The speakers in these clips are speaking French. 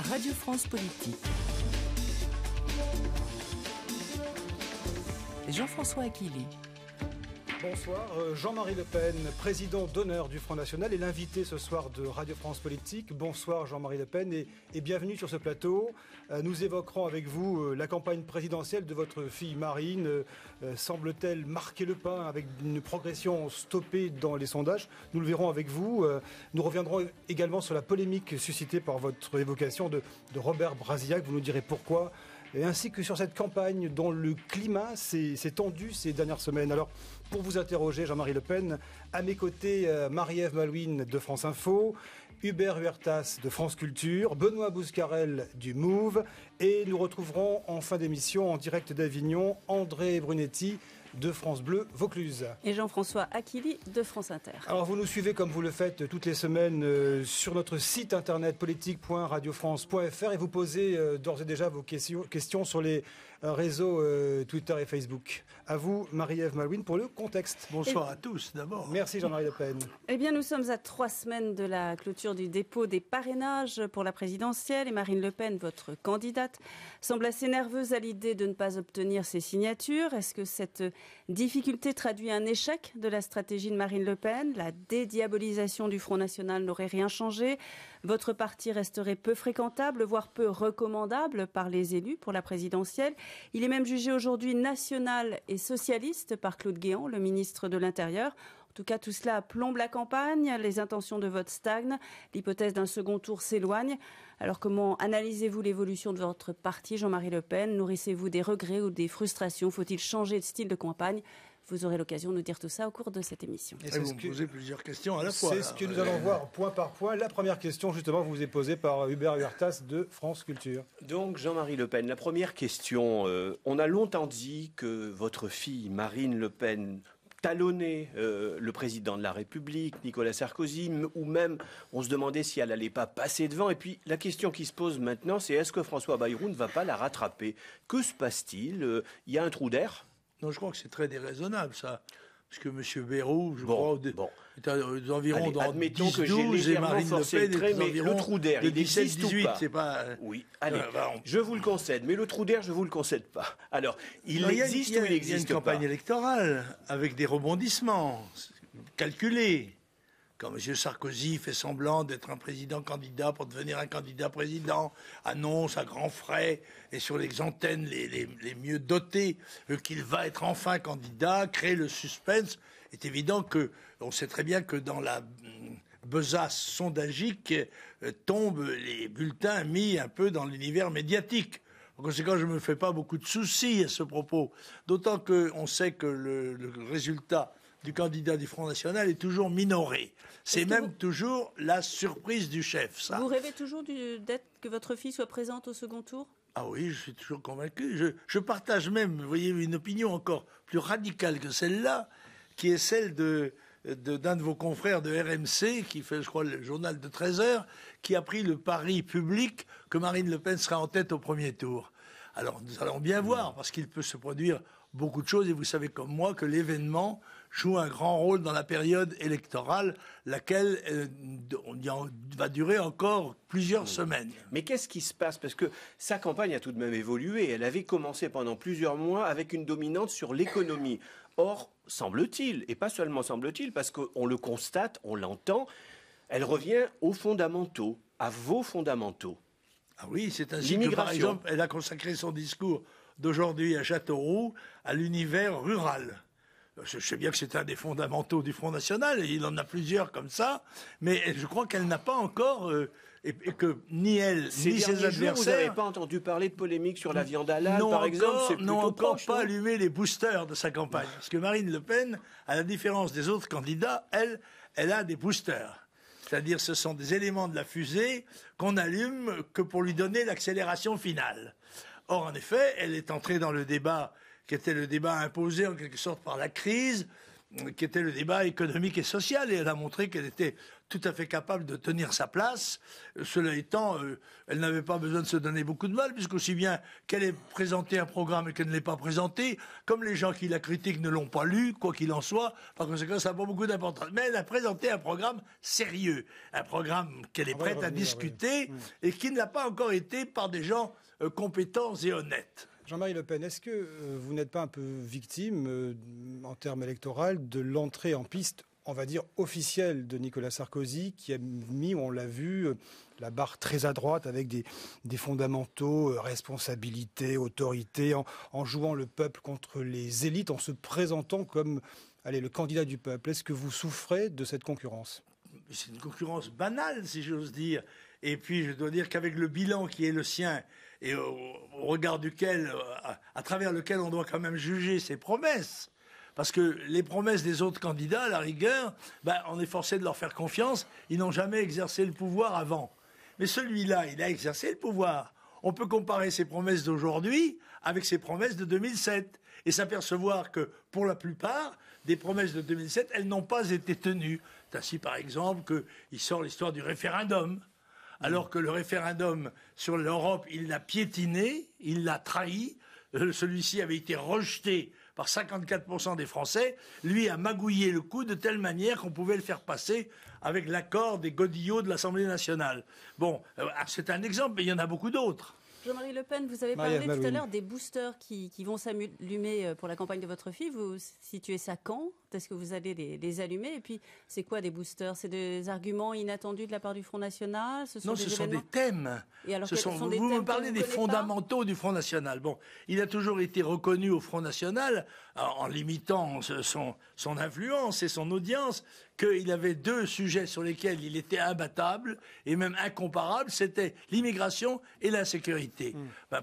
Radio France Politique. Jean-François Aquili. Bonsoir, Jean-Marie Le Pen, président d'honneur du Front National et l'invité ce soir de Radio France Politique. Bonsoir Jean-Marie Le Pen et bienvenue sur ce plateau. Nous évoquerons avec vous la campagne présidentielle de votre fille Marine. Semble-t-elle marquer le pas avec une progression stoppée dans les sondages? Nous le verrons avec vous. Nous reviendrons également sur la polémique suscitée par votre évocation de Robert Brasillac. Vous nous direz pourquoi. Et ainsi que sur cette campagne dont le climat s'est tendu ces dernières semaines. Alors, pour vous interroger, Jean-Marie Le Pen, à mes côtés, Marie-Ève Malouine de France Info, Hubert Huertas de France Culture, Benoît Bouscarel du Move, et nous retrouverons en fin d'émission, en direct d'Avignon, André Brunetti de France Bleu Vaucluse. Et Jean-François Aquili de France Inter. Alors vous nous suivez comme vous le faites toutes les semaines sur notre site internet politique.radiofrance.fr et vous posez d'ores et déjà vos questions sur les réseaux Twitter et Facebook. À vous, Marie-Ève Malouine, pour le contexte. Bonsoir à tous, d'abord. Merci Jean-Marie Le Pen. Eh bien, nous sommes à 3 semaines de la clôture du dépôt des parrainages pour la présidentielle et Marine Le Pen, votre candidate, semble assez nerveuse à l'idée de ne pas obtenir ses signatures. Est-ce que cette difficulté traduit un échec de la stratégie de Marine Le Pen? La dédiabolisation du Front National n'aurait rien changé. Votre parti resterait peu fréquentable, voire peu recommandable par les élus pour la présidentielle. Il est même jugé aujourd'hui national et socialiste par Claude Guéant, le ministre de l'Intérieur. En tout cas, tout cela plombe la campagne, les intentions de vote stagnent, l'hypothèse d'un second tour s'éloigne. Alors comment analysez-vous l'évolution de votre parti, Jean-Marie Le Pen? Nourrissez-vous des regrets ou des frustrations? Faut-il changer de style de campagne? Vous aurez l'occasion de nous dire tout ça au cours de cette émission. Et vous me posez plusieurs questions à la fois. C'est ce que nous allons voir point par point. La première question, justement, vous est posée par Hubert Huertas de France Culture. Donc, Jean-Marie Le Pen, la première question. On a longtemps dit que votre fille, Marine Le Pen, talonnait le président de la République, Nicolas Sarkozy, ou même on se demandait si elle n'allait pas passer devant. Et puis la question qui se pose maintenant, c'est est-ce que François Bayrou ne va pas la rattraper? Que se passe-t-il? Il y a un trou d'air? Non, je crois que c'est très déraisonnable, ça. Parce que M. Bayrou, je crois, est à environ dans 10-12 et Marine Le Pen est mais le trou d'air, il existe 17-18, c'est pas... Oui, allez, je vous le concède, mais le trou d'air, je vous le concède pas. Alors, il existe ou il n'existe pas? Il y a une campagne électorale avec des rebondissements calculés. Quand M. Sarkozy fait semblant d'être un président candidat pour devenir un candidat président, annonce à grands frais et sur les antennes les mieux dotés qu'il va être enfin candidat, crée le suspense, est évident que on sait très bien que dans la besace sondagique tombent les bulletins mis un peu dans l'univers médiatique. En conséquence, je ne me fais pas beaucoup de soucis à ce propos, d'autant qu'on sait que le résultat du candidat du Front National est toujours minoré. C'est même toujours la surprise du chef, ça. Vous rêvez toujours que votre fille soit présente au second tour? Ah oui, je suis toujours convaincu. Je partage même, vous voyez, une opinion encore plus radicale que celle-là, qui est celle d'un de vos confrères de RMC, qui fait, je crois, le journal de 13 heures, qui a pris le pari public que Marine Le Pen sera en tête au premier tour. Alors, nous allons bien voir, parce qu'il peut se produire beaucoup de choses, et vous savez comme moi que l'événement joue un grand rôle dans la période électorale, laquelle va durer encore plusieurs semaines. Mais qu'est-ce qui se passe? Parce que sa campagne a tout de même évolué. Elle avait commencé pendant plusieurs mois avec une dominante sur l'économie. Or, semble-t-il, et pas seulement semble-t-il, parce qu'on le constate, on l'entend, elle revient aux fondamentaux, à vos fondamentaux. Ah oui, c'est ainsi que, par exemple, elle a consacré son discours d'aujourd'hui à Châteauroux à l'univers rural. Je sais bien que c'est un des fondamentaux du Front National, et il en a plusieurs comme ça, mais je crois qu'elle n'a pas encore, et que ni elle, ni ses adversaires... Vous n'avez pas entendu parler de polémique sur la viande halal, par exemple? C'est plutôt encore proche, pas allumé les boosters de sa campagne. Parce que Marine Le Pen, à la différence des autres candidats, elle a des boosters. C'est-à-dire, ce sont des éléments de la fusée qu'on allume que pour lui donner l'accélération finale. Or, en effet, elle est entrée dans le débat qui était le débat imposé en quelque sorte par la crise, qui était le débat économique et social, et elle a montré qu'elle était tout à fait capable de tenir sa place. Cela étant, elle n'avait pas besoin de se donner beaucoup de mal, puisqu'aussi bien qu'elle ait présenté un programme et qu'elle ne l'ait pas présenté, comme les gens qui la critiquent ne l'ont pas lu, quoi qu'il en soit, par conséquent, ça n'a pas beaucoup d'importance. Mais elle a présenté un programme sérieux, un programme qu'elle est prête à discuter, et qui ne l'a pas encore été par des gens compétents et honnêtes. Jean-Marie Le Pen, est-ce que vous n'êtes pas un peu victime, en termes électoraux, de l'entrée en piste, on va dire, officielle de Nicolas Sarkozy, qui a mis, on l'a vu, la barre très à droite avec des fondamentaux, responsabilité, autorité, en jouant le peuple contre les élites, en se présentant comme le candidat du peuple. Est-ce que vous souffrez de cette concurrence ? C'est une concurrence banale, si j'ose dire. Et puis, je dois dire qu'avec le bilan qui est le sien, et au regard duquel, à travers lequel on doit quand même juger ses promesses, parce que les promesses des autres candidats, à la rigueur, on est forcé de leur faire confiance, ils n'ont jamais exercé le pouvoir avant. Mais celui-là, il a exercé le pouvoir. On peut comparer ses promesses d'aujourd'hui avec ses promesses de 2007 et s'apercevoir que, pour la plupart, des promesses de 2007, elles n'ont pas été tenues. C'est ainsi, par exemple, qu'il sort l'histoire du référendum. Alors que le référendum sur l'Europe, il l'a piétiné, il l'a trahi. Celui-ci avait été rejeté par 54% des Français. Lui a magouillé le coup de telle manière qu'on pouvait le faire passer avec l'accord des godillots de l'Assemblée nationale. Bon, c'est un exemple, mais il y en a beaucoup d'autres. Jean-Marie Le Pen, vous avez parlé tout à l'heure des boosters qui vont s'allumer pour la campagne de votre fille. Vous situez ça quand ? Est-ce que vous allez les allumer ? Et puis, c'est quoi des boosters ? C'est des arguments inattendus de la part du Front National ? Non, ce sont des thèmes. Et alors, vous me parlez des fondamentaux du Front National. Bon, il a toujours été reconnu au Front National, en limitant son influence et son audience, qu'il avait deux sujets sur lesquels il était imbattable et même incomparable, c'était l'immigration et l'insécurité.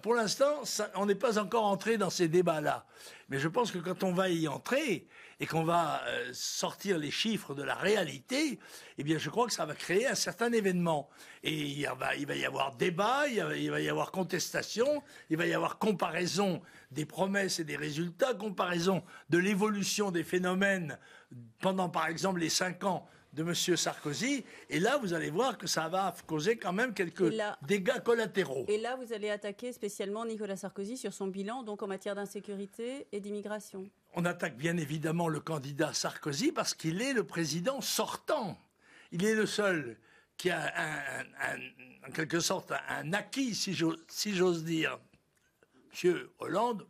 Pour l'instant, on n'est pas encore entré dans ces débats-là. Mais je pense que quand on va y entrer et qu'on va sortir les chiffres de la réalité, eh bien, je crois que ça va créer un certain événement. Et il va y avoir débat, il va y avoir contestation, il va y avoir comparaison des promesses et des résultats, comparaison de l'évolution des phénomènes pendant, par exemple, les 5 ans de M. Sarkozy. Et là, vous allez voir que ça va causer quand même quelques dégâts collatéraux. Et là, vous allez attaquer spécialement Nicolas Sarkozy sur son bilan, donc en matière d'insécurité et d'immigration. On attaque bien évidemment le candidat Sarkozy parce qu'il est le président sortant. Il est le seul qui a en quelque sorte un acquis, si j'ose dire. M. Hollande,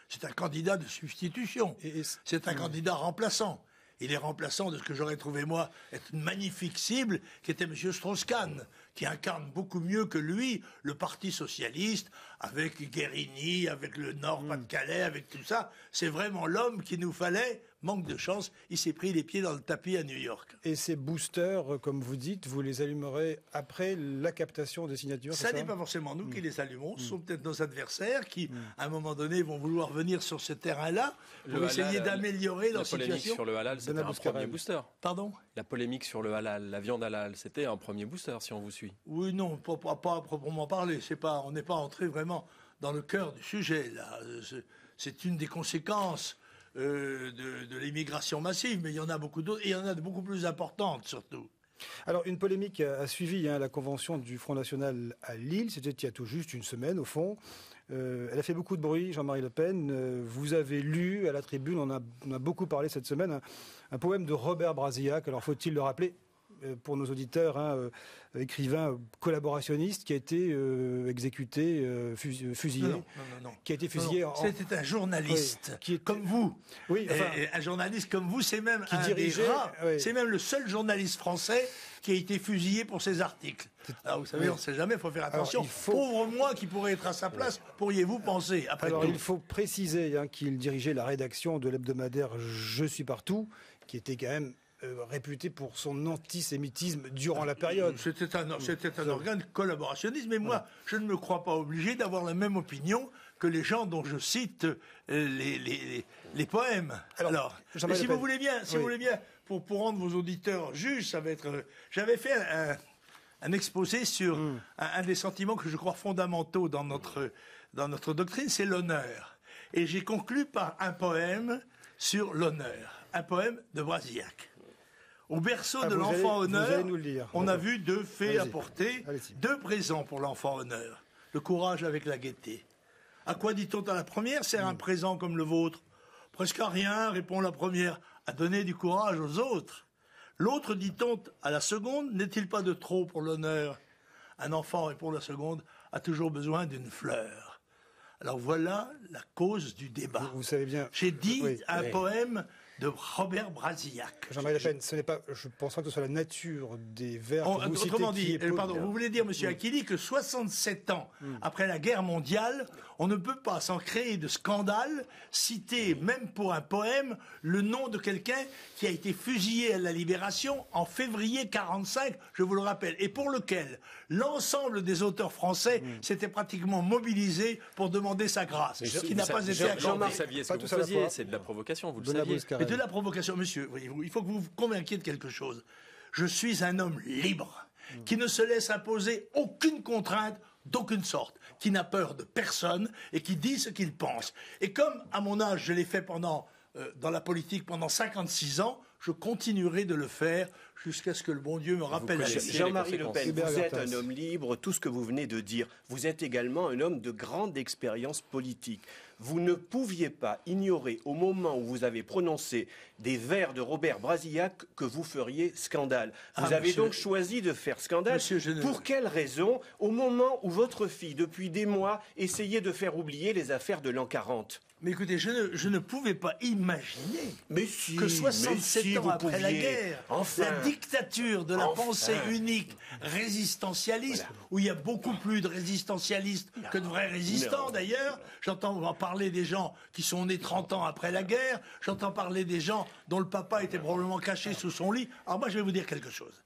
c'est un candidat de substitution. C'est un candidat remplaçant. Il est remplaçant de ce que j'aurais trouvé, moi, être une magnifique cible, qui était M. Strauss-Kahn, qui incarne beaucoup mieux que lui le Parti socialiste, avec Guérini, avec le Nord-Pas-de-Calais, avec tout ça. C'est vraiment l'homme qu'il nous fallait. Manque de chance, il s'est pris les pieds dans le tapis à New York. Et ces boosters, comme vous dites, vous les allumerez après la captation des signatures? Ça n'est pas forcément nous qui les allumons, ce sont peut-être nos adversaires qui, à un moment donné, vont vouloir venir sur ce terrain-là pour essayer d'améliorer leur situation. La polémique sur le halal, c'était un premier booster. Pardon ? La polémique sur le halal, la viande halal, c'était un premier booster, si on vous suit. Oui, non, pas à proprement parler. On n'est pas entré vraiment dans le cœur du sujet, là. C'est une des conséquences de l'immigration massive, mais il y en a beaucoup d'autres, et il y en a de beaucoup plus importantes, surtout. Alors, une polémique a suivi la convention du Front National à Lille. C'était il y a tout juste une semaine, au fond. Elle a fait beaucoup de bruit, Jean-Marie Le Pen. Vous avez lu à la tribune, on a beaucoup parlé cette semaine, un poème de Robert Brasillac. Alors, faut-il le rappeler pour nos auditeurs, écrivain collaborationniste qui a été exécuté, fusillé. Non. Qui a été fusillé. C'était un journaliste, comme vous. Oui, un journaliste comme vous, c'est même c'est même le seul journaliste français qui a été fusillé pour ses articles. Alors, vous savez, on ne sait jamais, il faut faire attention. Pauvre moi qui pourrait être à sa place, pourriez-vous penser après tout. Il faut préciser qu'il dirigeait la rédaction de l'hebdomadaire Je suis partout, qui était quand même réputé pour son antisémitisme durant la période. C'était un organe collaborationniste, mais moi, je ne me crois pas obligé d'avoir la même opinion que les gens dont je cite les poèmes. Alors si vous voulez bien, pour rendre vos auditeurs juges, ça va être... J'avais fait un exposé sur un des sentiments que je crois fondamentaux dans notre doctrine, c'est l'honneur. Et j'ai conclu par un poème sur l'honneur, un poème de Brasillac. Au berceau de vous l'enfant allez honneur, nous le lire. on a vu deux fées Allez-y. apporter, Allez-y. 2 présents pour l'enfant honneur. Le courage avec la gaieté. À quoi dit-on à la première sert un présent comme le vôtre? Presque à rien, répond la première, à donner du courage aux autres. L'autre, dit-on à la seconde, n'est-il pas de trop pour l'honneur? Un enfant, répond la seconde, a toujours besoin d'une fleur. Alors voilà la cause du débat. Vous savez bien. J'ai dit Oui. un poème de Robert Brasillac. Jean-Marie Le Pen, ce n'est pas, je pense pas que ce soit la nature des vers que vous citez Autrement qui dit, est pardon, vous voulez dire, monsieur Achille, que 67 ans après la guerre mondiale, on ne peut pas, sans créer de scandale, citer, même pour un poème, le nom de quelqu'un qui a été fusillé à la Libération en février 45, je vous le rappelle, et pour lequel l'ensemble des auteurs français s'étaient pratiquement mobilisés pour demander sa grâce, ce qui n'a pas été accordé. Jean-Marc, vous saviez ce Pas que tous vous à la faisiez, fois. c'est de la provocation, vous le Benoît saviez. Bouscarel. Et de la provocation, monsieur, voyez-vous, il faut que vous vous convainquiez de quelque chose. Je suis un homme libre, qui ne se laisse imposer aucune contrainte d'aucune sorte, qui n'a peur de personne et qui dit ce qu'il pense. Et comme, à mon âge, je l'ai fait dans la politique pendant 56 ans, je continuerai de le faire jusqu'à ce que le bon Dieu me rappelle à la connaissez vie. Jean-Marie Le Pen, Hubert vous êtes Gartas. un homme libre, tout ce que vous venez de dire. Vous êtes également un homme de grande expérience politique. Vous ne pouviez pas ignorer, au moment où vous avez prononcé des vers de Robert Brasillac, que vous feriez scandale. Vous avez monsieur- donc choisi de faire scandale. Monsieur, je ne- Pour quelle raison, au moment où votre fille, depuis des mois, essayait de faire oublier les affaires de l'an 40 ? Mais écoutez, je ne pouvais pas imaginer Mais si, que 67 mais si, ans vous après la pouviez. guerre, Enfin. la dictature de la Enfin. pensée unique résistentialiste, où il y a beaucoup plus de résistentialistes que de vrais résistants Non. d'ailleurs. J'entends en parler des gens qui sont nés 30 ans après la guerre, j'entends parler des gens dont le papa était probablement caché sous son lit. Alors moi je vais vous dire quelque chose.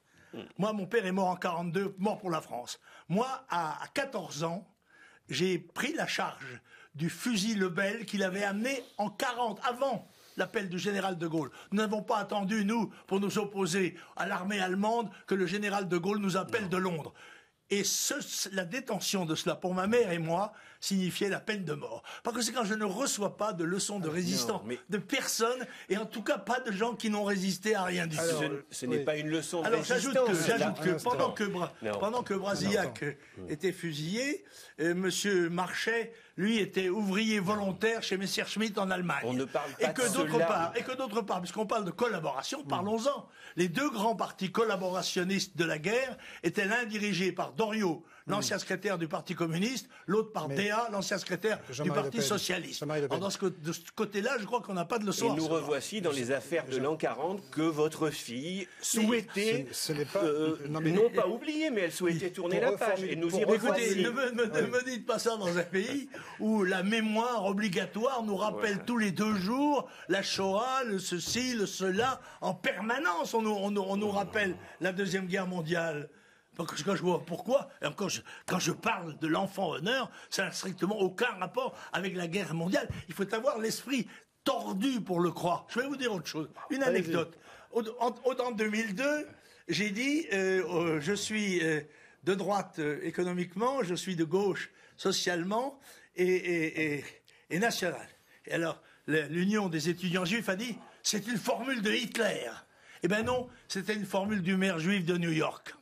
Moi mon père est mort en 42, mort pour la France. Moi à 14 ans, j'ai pris la charge du fusil Lebel qu'il avait amené en 40, avant l'appel du général de Gaulle. Nous n'avons pas attendu, nous, pour nous opposer à l'armée allemande, que le général de Gaulle nous appelle de Londres. Et la détention de cela, pour ma mère et moi, signifiait la peine de mort. Par conséquent, je ne reçois pas de leçons de résistants, mais- de personne, et en tout cas pas de gens qui n'ont résisté à rien du tout. Alors, Ce n'est oui. pas une leçon de Alors résistance. j'ajoute que Un instant. pendant que Brasillac était fusillé, Monsieur Marchais, lui, était ouvrier volontaire chez Messerschmitt en Allemagne. On ne parle et pas que de d'autre cela. part, puisqu'on parle de collaboration, parlons-en. Les 2 grands partis collaborationnistes de la guerre étaient l'un dirigé par Doriot, l'ancien secrétaire du Parti communiste, l'autre par Déa, l'ancien secrétaire du Jean-Marie Parti Le Pen. socialiste. Jean-Marie Le Pen. Alors de ce côté-là, je crois qu'on n'a pas de leçon Et à nous recevoir. revoici dans les affaires de l'an 40 que votre fille souhaitait, Ce n'est pas- non, non, mais- pas oublier, mais elle souhaitait tourner pour la page. reformuler- Et nous pour y reformuler- revoici. Écoutez, ne me dites pas ça dans un pays où la mémoire obligatoire nous rappelle tous les 2 jours la Shoah, le ceci, le cela. En permanence, on nous rappelle la Deuxième Guerre mondiale. Parce que quand je vois pourquoi, et quand je parle de l'enfant honneur, ça n'a strictement aucun rapport avec la guerre mondiale. Il faut avoir l'esprit tordu pour le croire. Je vais vous dire autre chose. Une anecdote. En 2002, j'ai dit, je suis de droite économiquement, je suis de gauche socialement et nationale. Et alors, l'Union des étudiants juifs a dit, c'est une formule de Hitler. Eh bien non, c'était une formule du maire juif de New York.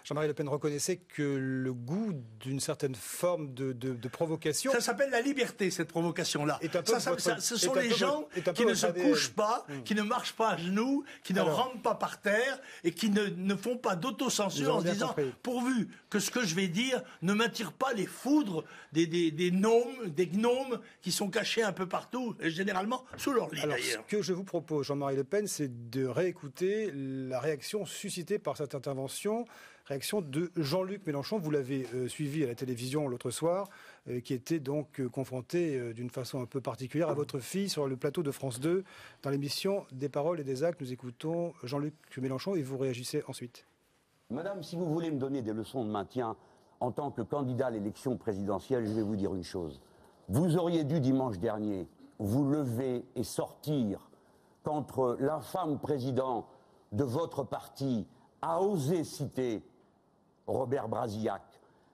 Jean-Marie Le Pen reconnaissait que le goût d'une certaine forme de provocation. Ça s'appelle la liberté, cette provocation-là. Est un peu Ce sont est un les peu gens votre- est un peu qui ne votre se ADN. couchent pas, qui ne marchent pas à genoux, qui ne Alors. rentrent pas par terre et qui ne font pas Nous d'autocensure avons en se bien disant compris. pourvu que ce que je vais dire ne m'attire pas les foudres des gnomes qui sont cachés un peu partout, et généralement sous leur lit Alors, ce d'ailleurs. que je vous propose, Jean-Marie Le Pen, c'est de réécouter la réaction suscitée par cette intervention, réaction de Jean-Luc Mélenchon. Vous l'avez suivi à la télévision l'autre soir, qui était donc confronté d'une façon un peu particulière à votre fille sur le plateau de France 2, dans l'émission Des paroles et des actes. Nous écoutons Jean-Luc Mélenchon et vous réagissez ensuite. Madame, si vous voulez me donner des leçons de maintien en tant que candidat à l'élection présidentielle, je vais vous dire une chose. Vous auriez dû dimanche dernier vous lever et sortir quand l'infâme président de votre parti a osé citer Robert Brasillac,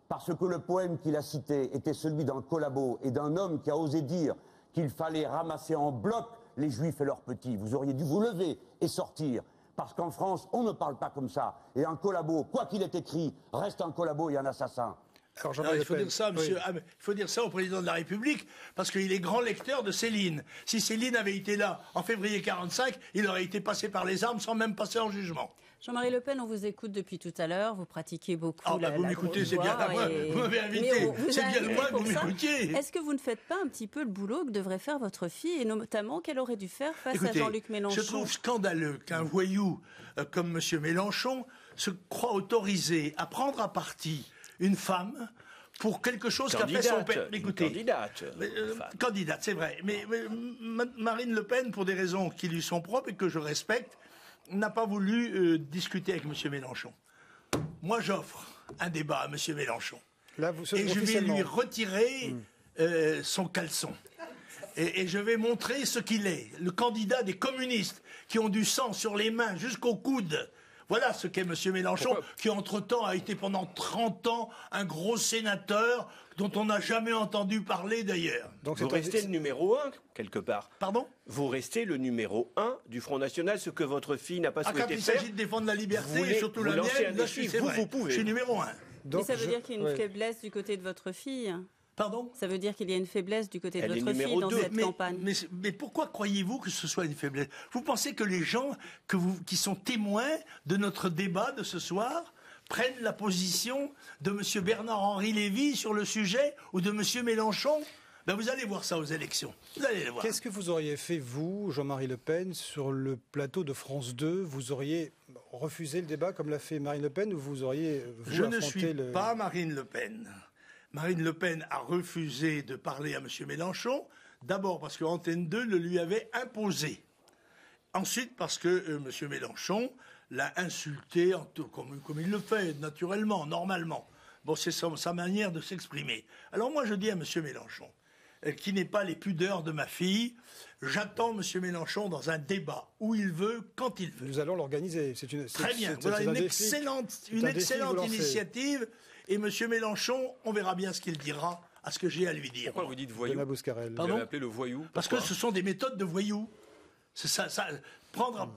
parce que le poème qu'il a cité était celui d'un collabo et d'un homme qui a osé dire qu'il fallait ramasser en bloc les juifs et leurs petits. Vous auriez dû vous lever et sortir. Parce qu'en France, on ne parle pas comme ça. Et un collabo, quoi qu'il ait écrit, reste un collabo et un assassin. Alors, Alors, il faut dire ça, monsieur, il faut dire ça au président de la République, parce qu'il est grand lecteur de Céline. Si Céline avait été là en février 45, il aurait été passé par les armes sans même passer en jugement. Jean-Marie Le Pen, on vous écoute depuis tout à l'heure, vous pratiquez beaucoup vous m'écoutez, c'est bien la voix, vous m'avez invité, c'est bien le moins que vous m'écoutiez. Est-ce que vous ne faites pas un petit peu le boulot que devrait faire votre fille, et notamment qu'elle aurait dû faire face à Jean-Luc Mélenchon? Je trouve scandaleux qu'un voyou comme M. Mélenchon se croit autorisé à prendre à partie une femme pour quelque chose qu'a fait son père. Écoutez, candidate, c'est vrai. Mais Marine Le Pen, pour des raisons qui lui sont propres et que je respecte, n'a pas voulu discuter avec M. Mélenchon. Moi, j'offre un débat à M. Mélenchon. Là, et je vais lui retirer son caleçon. Et je vais montrer ce qu'il est. Le candidat des communistes qui ont du sang sur les mains jusqu'au coude. Voilà ce qu'est M. Mélenchon, qui entre-temps a été pendant 30 ans un gros sénateur dont on n'a jamais entendu parler d'ailleurs. Donc vous restez le numéro 1, quelque part. Pardon ? Vous restez le numéro 1 du Front National, ce que votre fille n'a pas souhaité faire. Quand il s'agit de défendre la liberté, et surtout la mienne, là, vous pouvez. Je suis numéro 1. Donc, mais ça veut dire qu'il y a une faiblesse du côté de votre fille ? Pardon ? Ça veut dire qu'il y a une faiblesse du côté de votre fille dans cette campagne. Mais pourquoi croyez-vous que ce soit une faiblesse ? Vous pensez que les gens qui sont témoins de notre débat de ce soir prennent la position de M. Bernard-Henri Lévy sur le sujet ou de M. Mélenchon ? Ben vous allez voir ça aux élections. Vous allez le voir. Qu'est-ce que vous auriez fait, vous, Jean-Marie Le Pen, sur le plateau de France 2 ? Vous auriez refusé le débat comme l'a fait Marine Le Pen, ou vous auriez Je ne suis pas Marine Le Pen. Marine Le Pen a refusé de parler à M. Mélenchon, d'abord parce que Antenne 2 le lui avait imposé. Ensuite parce que M. Mélenchon l'a insulté, comme il le fait, naturellement, normalement. Bon, c'est sa manière de s'exprimer. Alors moi, je dis à M. Mélenchon, qui n'est pas les pudeurs de ma fille, j'attends M. Mélenchon dans un débat, où il veut, quand il veut. Nous allons l'organiser. Très bien, voilà une excellente initiative. Et M. Mélenchon, on verra bien ce qu'il dira à ce que j'ai à lui dire. Pourquoi vous dites voyou ? Vous l'avez appelé le voyou ? Parce que ce sont des méthodes de voyou. C'est ça, prendre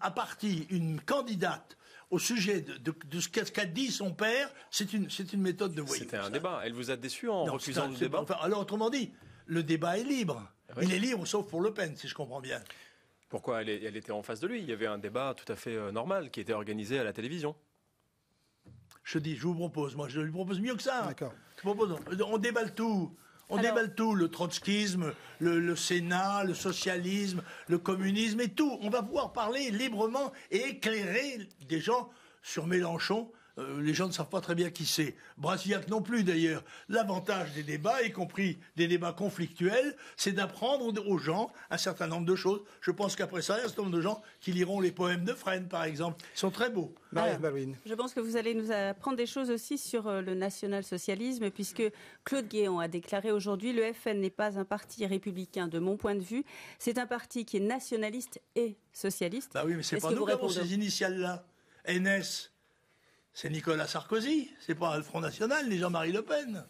à partie une candidate au sujet de ce qu'a dit son père, c'est une méthode de voyou. C'était un débat. Elle vous a déçu en refusant le débat ? Alors autrement dit, le débat est libre. Oui. Il est libre sauf pour Le Pen, si je comprends bien. Pourquoi ? Elle était en face de lui. Il y avait un débat tout à fait normal qui était organisé à la télévision. Je vous propose, moi je lui propose mieux que ça. D'accord. On déballe tout. On déballe tout, le trotskisme, le Sénat, le socialisme, le communisme et tout. On va pouvoir parler librement et éclairer des gens sur Mélenchon. Les gens ne savent pas très bien qui c'est. Brasillac non plus d'ailleurs. L'avantage des débats, y compris des débats conflictuels, c'est d'apprendre aux gens un certain nombre de choses. Je pense qu'après ça, il y a un certain nombre de gens qui liront les poèmes de Fresne, par exemple. Ils sont très beaux. Je pense que vous allez nous apprendre des choses aussi sur le national-socialisme, puisque Claude Guéant a déclaré aujourd'hui « Le FN n'est pas un parti républicain de mon point de vue, c'est un parti qui est nationaliste et socialiste ». Bah oui, mais c'est pas nous qui avons ces initiales-là. NS. C'est Nicolas Sarkozy, c'est pas le Front National, ni Jean-Marie Le Pen.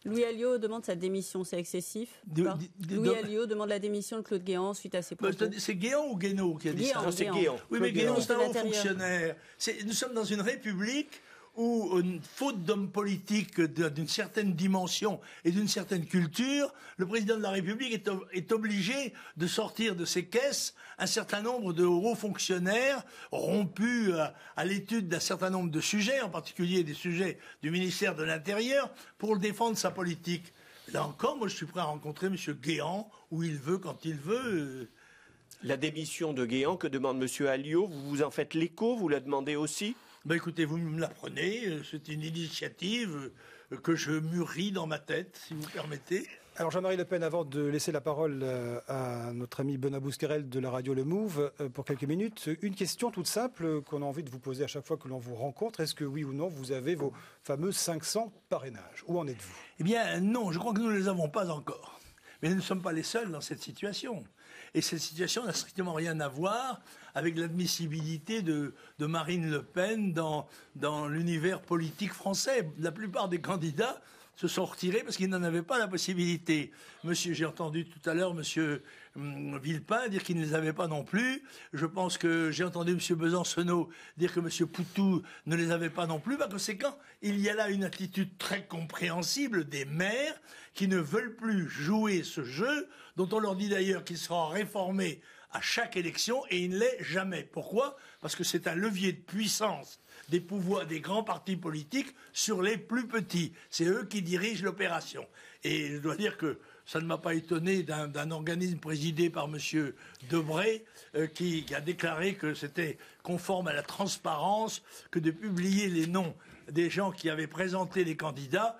Louis Alliot demande sa démission, c'est excessif. Louis Alliot demande la démission de Claude Guéant suite à ses propos. C'est Guéant ou Guénaud qui a dit ça ? C'est Guéant. Oui, mais Guéant, c'est un haut fonctionnaire. Nous sommes dans une république où, faute d'hommes politiques d'une certaine dimension et d'une certaine culture, le président de la République est obligé de sortir de ses caisses un certain nombre de hauts fonctionnaires rompus à l'étude d'un certain nombre de sujets, en particulier des sujets du ministère de l'Intérieur, pour défendre sa politique. Là encore, moi je suis prêt à rencontrer M. Guéant où il veut, quand il veut. La démission de Guéant, que demande M. Alliot, vous en faites l'écho, vous la demandez aussi ? Ben écoutez, vous me l'apprenez, c'est une initiative que je mûris dans ma tête, si vous permettez. Alors Jean-Marie Le Pen, avant de laisser la parole à notre ami Benoît Bousquerel de la radio Le Move pour quelques minutes, une question toute simple qu'on a envie de vous poser à chaque fois que l'on vous rencontre. Est-ce que oui ou non, vous avez vos fameux 500 parrainages ? Où en êtes-vous ? Eh bien non, je crois que nous ne les avons pas encore. Mais nous ne sommes pas les seuls dans cette situation. Et cette situation n'a strictement rien à voir avec l'admissibilité de Marine Le Pen dans l'univers politique français. La plupart des candidats se sont retirés parce qu'ils n'en avaient pas la possibilité. J'ai entendu tout à l'heure monsieur Villepin dire qu'il ne les avait pas non plus. Je pense que j'ai entendu M. Besancenot dire que M. Poutou ne les avait pas non plus. Par conséquent, il y a là une attitude très compréhensible des maires qui ne veulent plus jouer ce jeu, dont on leur dit d'ailleurs qu'il sera réformé à chaque élection, et il ne l'est jamais. Pourquoi ? Parce que c'est un levier de puissance des pouvoirs des grands partis politiques sur les plus petits. C'est eux qui dirigent l'opération. Et je dois dire que ça ne m'a pas étonné d'un organisme présidé par M. Debré qui a déclaré que c'était conforme à la transparence que de publier les noms des gens qui avaient présenté les candidats.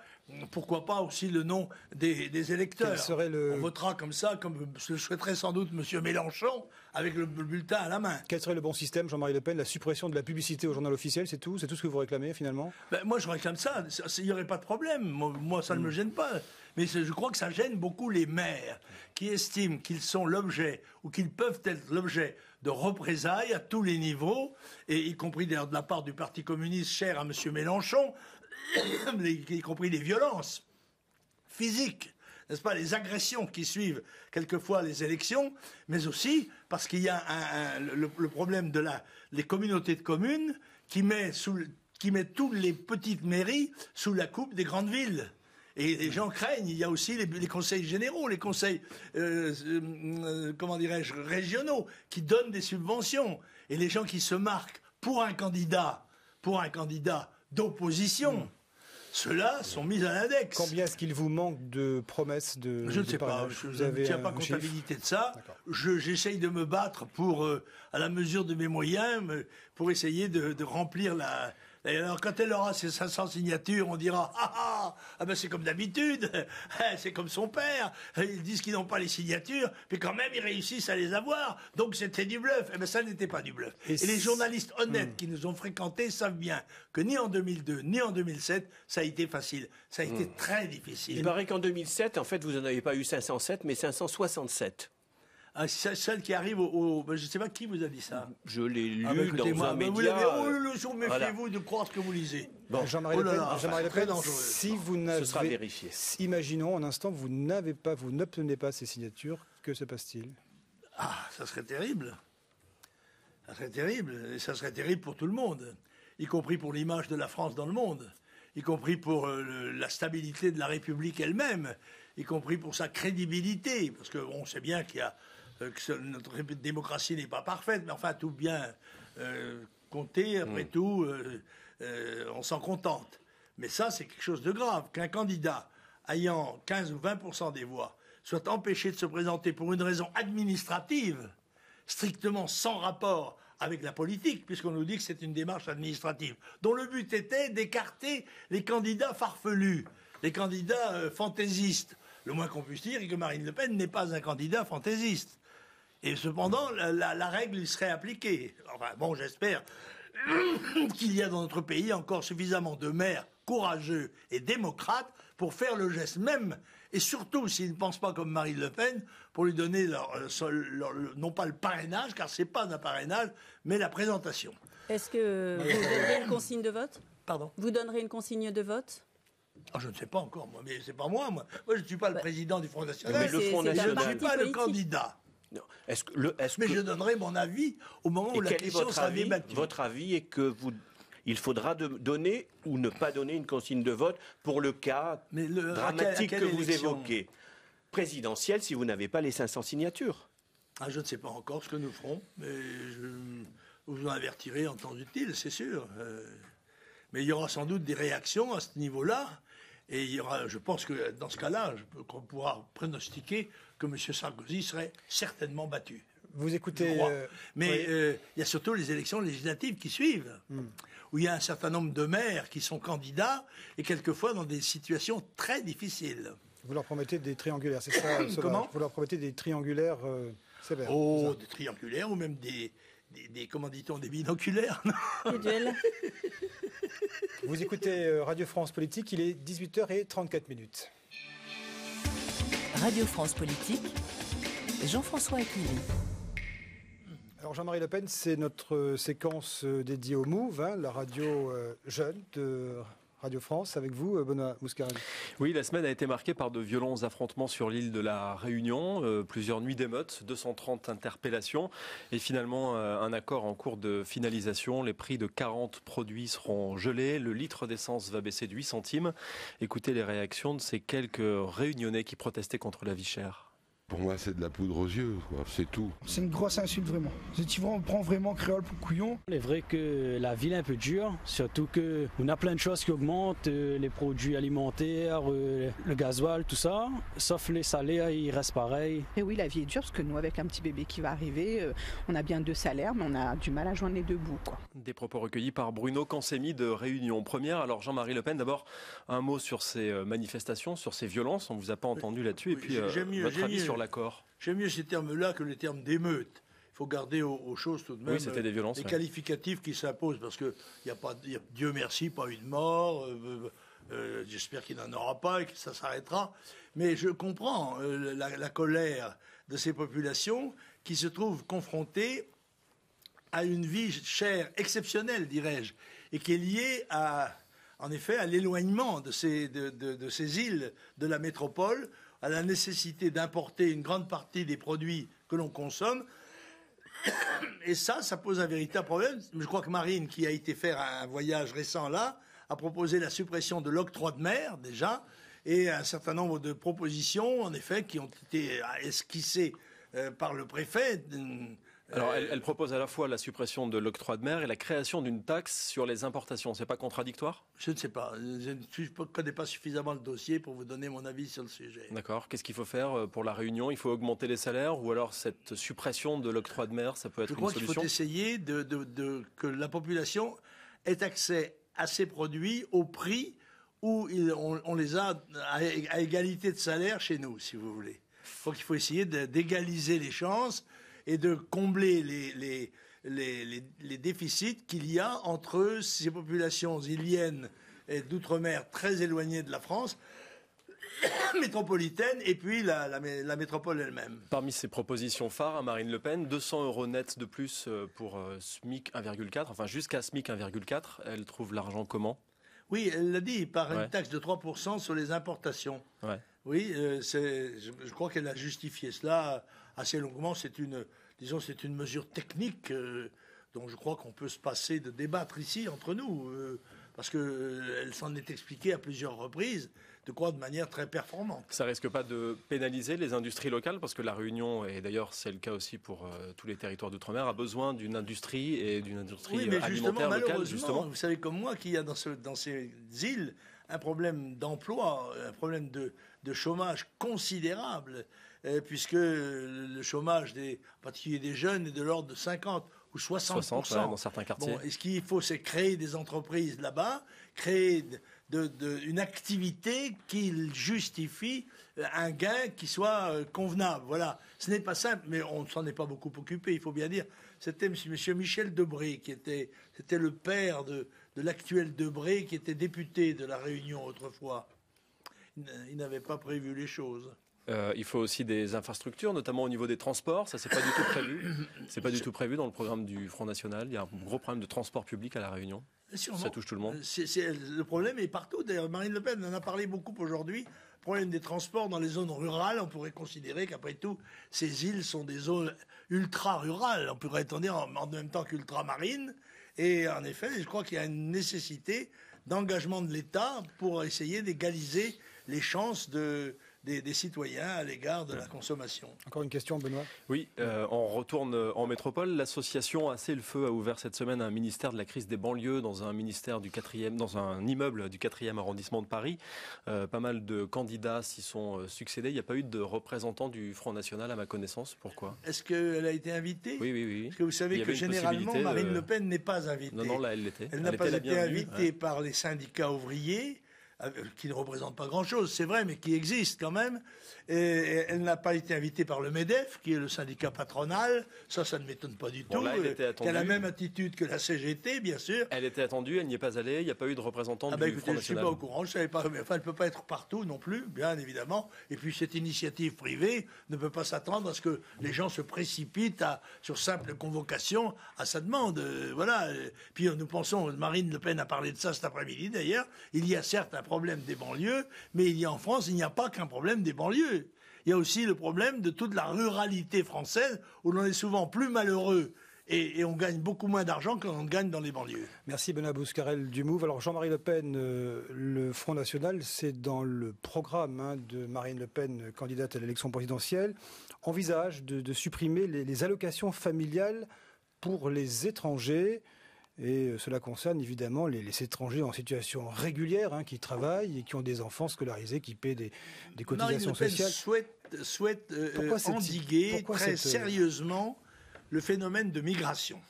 Pourquoi pas aussi le nom des électeurs. On votera comme ça, comme le souhaiterait sans doute M. Mélenchon, avec le bulletin à la main. Quel serait le bon système, Jean-Marie Le Pen? La suppression de la publicité au journal officiel, c'est tout? C'est tout ce que vous réclamez, finalement? Moi, je réclame ça. Il n'y aurait pas de problème. Moi, ça ne me gêne pas. Mais je crois que ça gêne beaucoup les maires qui estiment qu'ils sont l'objet, ou qu'ils peuvent être l'objet de représailles à tous les niveaux, et y compris d'ailleurs de la part du Parti communiste cher à M. Mélenchon, y compris les violences physiques, n'est-ce pas, les agressions qui suivent quelquefois les élections, mais aussi parce qu'il y a le problème de les communautés de communes qui met toutes les petites mairies sous la coupe des grandes villes. Et les gens craignent. Il y a aussi les conseils généraux, les conseils, régionaux, qui donnent des subventions. Et les gens qui se marquent pour un candidat d'opposition, ceux-là sont mis à l'index. Combien est-ce qu'il vous manque de promesses de Je ne sais pas, je ne tiens pas comptabilité de ça. J'essaye de me battre pour, à la mesure de mes moyens, pour essayer de remplir la... Et alors, quand elle aura ses 500 signatures, on dira ah ben c'est comme d'habitude, c'est comme son père. Ils disent qu'ils n'ont pas les signatures, puis quand même ils réussissent à les avoir. Donc c'était du bluff. Eh ben ça n'était pas du bluff. Et les journalistes honnêtes qui nous ont fréquentés savent bien que ni en 2002 ni en 2007 ça a été facile. Ça a été très difficile. Il paraît qu'en 2007, en fait, vous n'en avez pas eu 507, mais 567. Celle qui arrive je ne sais pas qui vous a dit ça. Je l'ai lu dans un média. Méfiez-vous de croire ce que vous lisez. Bon, Jean-Marie Le Pen, si vous n'avez, ce sera vérifié. Imaginons un instant, vous n'obtenez pas ces signatures, que se passe-t-il? Ça serait terrible. Ça serait terrible. Et ça serait terrible pour tout le monde, y compris pour l'image de la France dans le monde, y compris pour la stabilité de la République elle-même, y compris pour sa crédibilité, parce qu'on sait bien qu'il y a que notre démocratie n'est pas parfaite, mais enfin tout bien compté, après tout, on s'en contente. Mais ça, c'est quelque chose de grave, qu'un candidat ayant 15 ou 20% des voix soit empêché de se présenter pour une raison administrative, strictement sans rapport avec la politique, puisqu'on nous dit que c'est une démarche administrative, dont le but était d'écarter les candidats farfelus, les candidats fantaisistes. Le moins qu'on puisse dire est que Marine Le Pen n'est pas un candidat fantaisiste. Et cependant, la règle lui serait appliquée. Enfin, bon, j'espère qu'il y a dans notre pays encore suffisamment de maires courageux et démocrates pour faire le geste même, et surtout s'ils ne pensent pas comme Marine Le Pen, pour lui donner non pas le parrainage, car c'est pas un parrainage, mais la présentation. Est-ce que vous donnerez une consigne de vote? Pardon? Vous donnerez une consigne de vote? Je ne sais pas encore, moi, mais c'est pas moi. Moi, je ne suis pas le président du Front National. Mais le Front National, je ne suis pas le candidat. Non. Mais je donnerai mon avis au moment où la question sera débattue. Votre avis est que il faudra donner ou ne pas donner une consigne de vote pour le cas dramatique que vous évoquez. Présidentielle, si vous n'avez pas les 500 signatures. Je ne sais pas encore ce que nous ferons, mais je vous en avertirai en temps utile, c'est sûr. Mais il y aura sans doute des réactions à ce niveau-là. Et il y aura, je pense que dans ce cas-là, qu'on pourra pronostiquer que M. Sarkozy serait certainement battu. Vous écoutez... Mais il y a surtout les élections législatives qui suivent, où il y a un certain nombre de maires qui sont candidats, et quelquefois dans des situations très difficiles. Vous leur promettez des triangulaires, c'est ça? Comment? Vous leur promettez des triangulaires sévères? Des triangulaires, ou même des comment dit-on, des binoculaires. Des duels. Vous écoutez Radio France Politique, il est 18h34. Radio France Politique, Jean-François Aquili. Alors Jean-Marie Le Pen, c'est notre séquence dédiée au MOVE, la radio jeune de Radio France. Avec vous, Benoît Mouscarel. Oui, la semaine a été marquée par de violents affrontements sur l'île de la Réunion, plusieurs nuits d'émeutes, 230 interpellations et finalement un accord en cours de finalisation. Les prix de 40 produits seront gelés, le litre d'essence va baisser de 8 centimes. Écoutez les réactions de ces quelques Réunionnais qui protestaient contre la vie chère. Pour moi, c'est de la poudre aux yeux, quoi. C'est tout. C'est une grosse insulte, vraiment. On prend vraiment créole pour couillon. Il est vrai que la ville est un peu dure, surtout qu'on a plein de choses qui augmentent, les produits alimentaires, le gasoil, tout ça. Sauf les salaires, ils restent pareils. Et oui, la vie est dure, parce que nous, avec un petit bébé qui va arriver, on a bien 2 salaires, mais on a du mal à joindre les 2 bouts, quoi. Des propos recueillis par Bruno Cansemi de Réunion Première. Alors Jean-Marie Le Pen, d'abord un mot sur ces manifestations, sur ces violences. On ne vous a pas entendu là-dessus. Et puis votre avis sur l'accord. J'aime mieux ces termes-là que les termes d'émeute. Il faut garder aux choses tout de même c'était des violences, les qualificatifs qui s'imposent, parce que Dieu merci, pas eu de mort. J'espère qu'il n'en aura pas et que ça s'arrêtera. Mais je comprends la colère de ces populations qui se trouvent confrontées à une vie chère, exceptionnelle, dirais-je, et qui est liée en effet à l'éloignement de ces îles de la métropole, à la nécessité d'importer une grande partie des produits que l'on consomme. Et ça pose un véritable problème. Je crois que Marine, qui a été faire un voyage récent là, a proposé la suppression de l'octroi de mer, déjà, et un certain nombre de propositions, en effet, qui ont été esquissées par le préfet. Alors, elle propose à la fois la suppression de l'octroi de mer et la création d'une taxe sur les importations. C'est pas contradictoire ? Je ne sais pas. Je ne connais pas suffisamment le dossier pour vous donner mon avis sur le sujet. D'accord. Qu'est-ce qu'il faut faire pour la Réunion ? Il faut augmenter les salaires ou alors cette suppression de l'octroi de mer, ça peut être une solution ? Je crois qu'il faut essayer que la population ait accès à ces produits au prix où on les a à égalité de salaire chez nous, si vous voulez. Donc il faut essayer d'égaliser les chances et de combler les déficits qu'il y a entre ces populations îliennes et d'outre-mer très éloignées de la France métropolitaine et puis la métropole elle-même. Parmi ces propositions phares à Marine Le Pen, 200 € nets de plus pour SMIC 1,4, enfin jusqu'à SMIC 1,4. Elle trouve l'argent comment ? Oui, elle l'a dit, par une taxe de 3% sur les importations. Ouais. Oui, je crois qu'elle a justifié cela assez longuement. C'est une mesure technique dont je crois qu'on peut se passer de débattre ici entre nous, parce qu'elle s'en est expliquée à plusieurs reprises, de manière très performante. Ça risque pas de pénaliser les industries locales, parce que la Réunion, et d'ailleurs c'est le cas aussi pour tous les territoires d'outre-mer, a besoin d'une industrie et d'une industrie alimentaire locale, justement. Vous savez comme moi qu'il y a dans ces îles un problème d'emploi, un problème de chômage considérable, puisque le chômage en particulier des jeunes est de l'ordre de 50 ou 60%. Dans certains quartiers. Bon, et ce qu'il faut, c'est créer des entreprises là-bas, créer une activité qui justifie un gain qui soit convenable. Voilà. Ce n'est pas simple, mais on ne s'en est pas beaucoup occupé, il faut bien dire. C'était M. Michel Debré, c'était le père de l'actuel Debré, qui était député de la Réunion autrefois. Il n'avait pas prévu les choses. Il faut aussi des infrastructures, notamment au niveau des transports. Ça, c'est pas du tout prévu. C'est pas du tout prévu dans le programme du Front National. Il y a un gros problème de transport public à La Réunion. Sûrement. Ça touche tout le monde. Le problème est partout. D'ailleurs, Marine Le Pen en a parlé beaucoup aujourd'hui. Le problème des transports dans les zones rurales, on pourrait considérer qu'après tout, ces îles sont des zones ultra-rurales. On pourrait en dire en même temps qu'ultramarines. Et en effet, je crois qu'il y a une nécessité d'engagement de l'État pour essayer d'égaliser les chances des citoyens à l'égard de la consommation. Encore une question, Benoît ? Oui, on retourne en métropole. L'association Assez le Feu a ouvert cette semaine un ministère de la crise des banlieues dans un immeuble du 4e arrondissement de Paris. Pas mal de candidats s'y sont succédés. Il n'y a pas eu de représentant du Front National à ma connaissance. Pourquoi ? Est-ce qu'elle a été invitée ? Oui. Parce que vous savez que généralement, Marine Le Pen n'est pas invitée. Non, là, elle l'était. Elle n'a pas été invitée par les syndicats ouvriers. qui ne représente pas grand-chose, c'est vrai, mais qui existe quand même. Et elle n'a pas été invitée par le MEDEF, qui est le syndicat patronal. Ça ne m'étonne pas du tout. Là, elle a la même attitude que la CGT, bien sûr. Elle était attendue, elle n'y est pas allée, il n'y a pas eu de représentante du Écoutez, Front National. Je ne suis pas au courant, je ne savais pas. Mais enfin, elle ne peut pas être partout non plus, bien évidemment. Et puis, cette initiative privée ne peut pas s'attendre à ce que les gens se précipitent sur simple convocation à sa demande. Voilà. Puis, nous pensons, Marine Le Pen a parlé de ça cet après-midi, d'ailleurs. Il y a certes un problème des banlieues, mais en France, il n'y a pas qu'un problème des banlieues. Il y a aussi le problème de toute la ruralité française, où l'on est souvent plus malheureux et on gagne beaucoup moins d'argent qu'on gagne dans les banlieues. Merci Benoît Bouscarel du MOVE. Alors Jean-Marie Le Pen, le Front National, c'est dans le programme de Marine Le Pen, candidate à l'élection présidentielle, envisage de supprimer les allocations familiales pour les étrangers. Et cela concerne évidemment les étrangers en situation régulière, qui travaillent et qui ont des enfants scolarisés, qui paient des cotisations sociales. Souhaite endiguer très sérieusement le phénomène de migration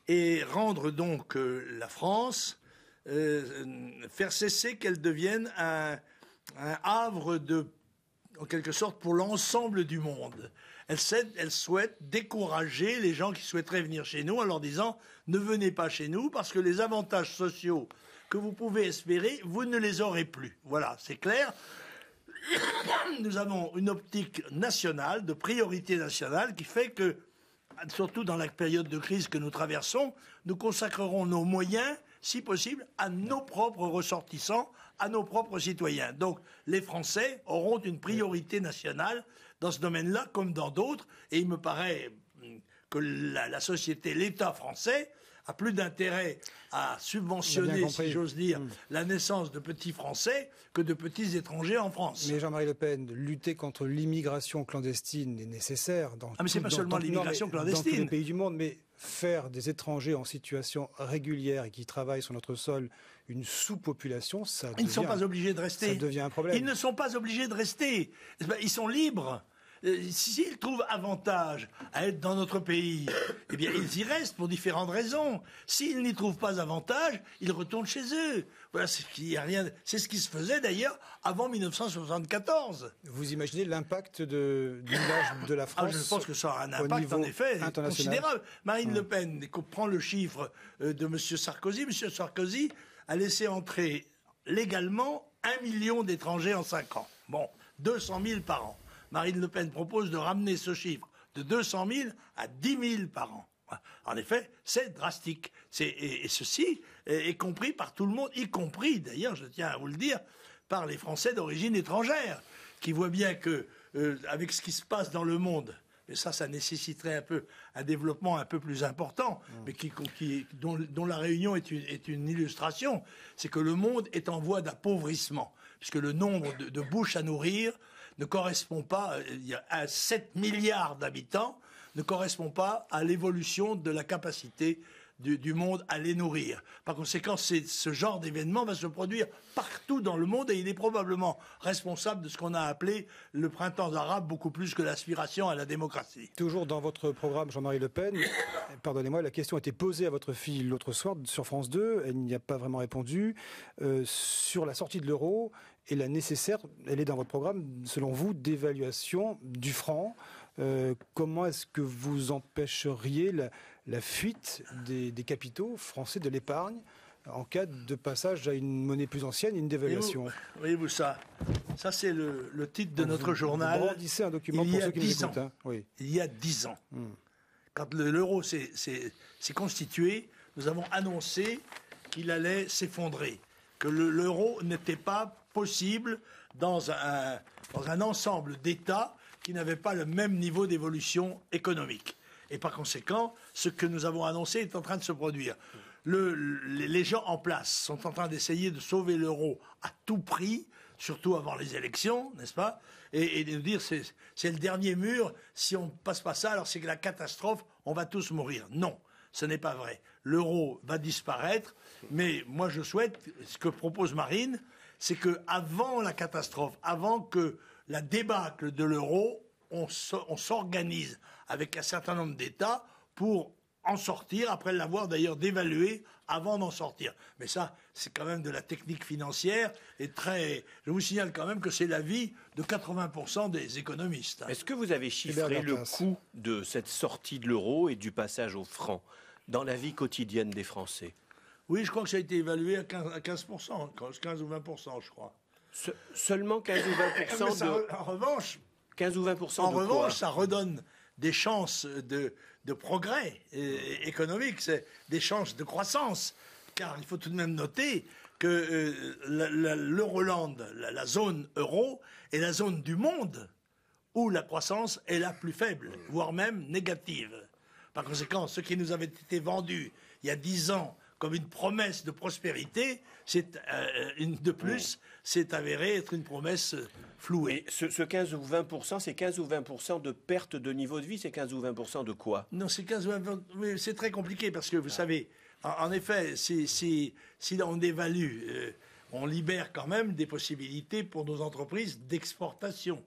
et rendre donc la France, faire cesser qu'elle devienne un havre en quelque sorte pour l'ensemble du monde. Elle souhaite décourager les gens qui souhaiteraient venir chez nous en leur disant « Ne venez pas chez nous parce que les avantages sociaux que vous pouvez espérer, vous ne les aurez plus. » Voilà, c'est clair. Nous avons une optique nationale, de priorité nationale, qui fait que, surtout dans la période de crise que nous traversons, nous consacrerons nos moyens, si possible, à nos propres ressortissants, à nos propres citoyens. Donc, les Français auront une priorité nationale dans ce domaine-là, comme dans d'autres, et il me paraît que la société, l'État français, a plus d'intérêt à subventionner, si j'ose dire, la naissance de petits Français que de petits étrangers en France. Mais Jean-Marie Le Pen, lutter contre l'immigration clandestine est nécessaire dans mais c'est pas seulement l'immigration clandestine. Dans tous les pays du monde, mais faire des étrangers en situation régulière et qui travaillent sur notre sol une sous-population, Ils ne sont pas obligés de rester. Ça devient un problème. Ils ne sont pas obligés de rester. Ils sont libres. S'ils trouvent avantage à être dans notre pays, eh bien, ils y restent pour différentes raisons. S'ils n'y trouvent pas avantage, ils retournent chez eux. Voilà, c'est ce qui se faisait d'ailleurs avant 1974. Vous imaginez l'impact de l'image de la France? Je pense que ça aura un impact en effet considérable. Marine Le Pen prend le chiffre de M. Sarkozy. M. Sarkozy a laissé entrer légalement 1 million d'étrangers en 5 ans. Bon, 200 000 par an. Marine Le Pen propose de ramener ce chiffre de 200 000 à 10 000 par an. En effet, c'est drastique. Et ceci est compris par tout le monde, y compris, d'ailleurs, je tiens à vous le dire, par les Français d'origine étrangère, qui voient bien que, avec ce qui se passe dans le monde, et ça nécessiterait un développement un peu plus important, mais dont la Réunion est une illustration, c'est que le monde est en voie d'appauvrissement, puisque le nombre de bouches à nourrir ne correspond pas, à 7 milliards d'habitants, ne correspond pas à l'évolution de la capacité du monde à les nourrir. Par conséquent, ce genre d'événement va se produire partout dans le monde et il est probablement responsable de ce qu'on a appelé le printemps arabe, beaucoup plus que l'aspiration à la démocratie. Toujours dans votre programme, Jean-Marie Le Pen, pardonnez-moi, la question a été posée à votre fille l'autre soir sur France 2, elle n'y a pas vraiment répondu, sur la sortie de l'euro et la nécessaire, elle est dans votre programme, selon vous, d'évaluation du franc. Comment est-ce que vous empêcheriez la fuite des capitaux français, de l'épargne, en cas de passage à une monnaie plus ancienne, une dévaluation? Voyez-vous ça c'est le titre de notre journal. Vous brandissez un document pour ceux qui nous écoutent. Oui. Il y a 10 ans, quand l'euro s'est constitué, nous avons annoncé qu'il allait s'effondrer, que l'euro n'était pas possible dans un ensemble d'États qui n'avaient pas le même niveau d'évolution économique. Et par conséquent, ce que nous avons annoncé est en train de se produire. Les gens en place sont en train d'essayer de sauver l'euro à tout prix, surtout avant les élections, n'est-ce pas? Et de dire c'est le dernier mur, si on ne passe pas ça, alors c'est que la catastrophe, on va tous mourir. Non, ce n'est pas vrai. L'euro va disparaître, mais moi je souhaite, ce que propose Marine, c'est qu'avant la catastrophe, avant que la débâcle de l'euro, on s'organise avec un certain nombre d'États pour en sortir, après l'avoir d'ailleurs dévalué avant d'en sortir. Mais ça, c'est quand même de la technique financière et très... Je vous signale quand même que c'est l'avis de 80% des économistes. Est-ce que vous avez chiffré le coût de cette sortie de l'euro et du passage au franc dans la vie quotidienne des Français? Oui, je crois que ça a été évalué à 15%, 15 ou 20%, je crois. Seulement 15 ou 20% de... En revanche, 15 ou 20% en de revanche, quoi? ça redonne des chances de progrès économique, c'est des chances de croissance. Car il faut tout de même noter que l'Euroland, la zone euro, est la zone du monde où la croissance est la plus faible, voire même négative. Par conséquent, ce qui nous avait été vendu il y a 10 ans comme une promesse de prospérité, de plus, c'est avéré être une promesse flouée. Et ce 15 ou 20%, c'est 15 ou 20% de perte de niveau de vie, c'est 15 ou 20% de quoi? Non, c'est 15 ou 20%, mais c'est très compliqué parce que vous savez, en effet, si on dévalue, on libère quand même des possibilités pour nos entreprises d'exportation.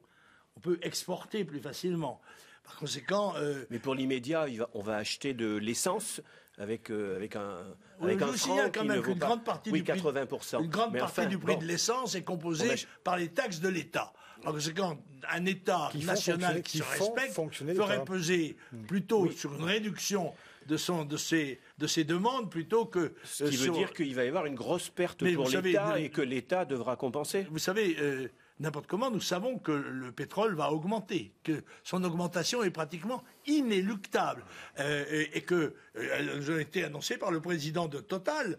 On peut exporter plus facilement. Par conséquent... Mais pour l'immédiat, on va acheter de l'essence avec un franc qui ne vaut pas... grande partie oui, du prix, 80%. Une grande partie du prix de l'essence est composée par les taxes de l'État. Par conséquent, un État national qui se respecte ferait peser plutôt sur une réduction de ses demandes plutôt que... Ce qui veut dire qu'il va y avoir une grosse perte pour l'État et que l'État devra compenser. Vous savez... N'importe comment, nous savons que le pétrole va augmenter, que son augmentation est pratiquement inéluctable, et que elle a été annoncée par le président de Total,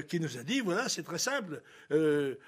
qui nous a dit voilà, c'est très simple, elle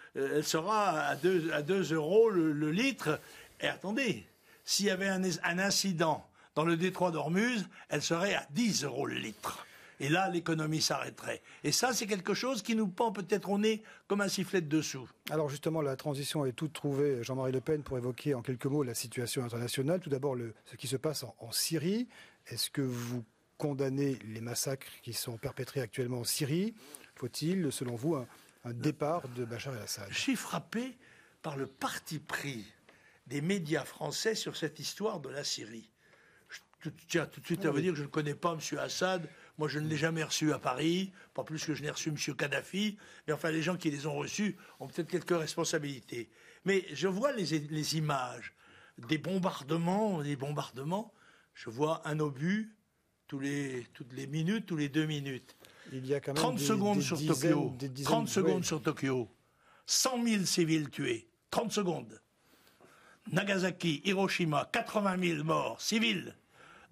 sera à 2 euros le litre. Et attendez, s'il y avait un incident dans le détroit d'Ormuz, elle serait à 10 euros le litre. Et là, l'économie s'arrêterait. Et ça, c'est quelque chose qui nous pend peut-être au nez comme un sifflet de dessous. Alors justement, la transition est toute trouvée, Jean-Marie Le Pen, pour évoquer en quelques mots la situation internationale. Tout d'abord, ce qui se passe en Syrie. Est-ce que vous condamnez les massacres qui sont perpétrés actuellement en Syrie? Faut-il, selon vous, un départ de Bachar el-Assad? Je suis frappé par le parti pris des médias français sur cette histoire de la Syrie. Je tiens tout de suite à vous dire que je ne connais pas M. Assad. Moi, je ne l'ai jamais reçu à Paris, pas plus que je n'ai reçu M. Kadhafi. Mais enfin, les gens qui les ont reçus ont peut-être quelques responsabilités. Mais je vois les images des bombardements. Je vois un obus toutes les minutes, tous les 2 minutes. Il y a quand même 30 secondes sur Tokyo. 30 secondes sur Tokyo. 100 000 civils tués. 30 secondes. Nagasaki, Hiroshima, 80 000 morts civils.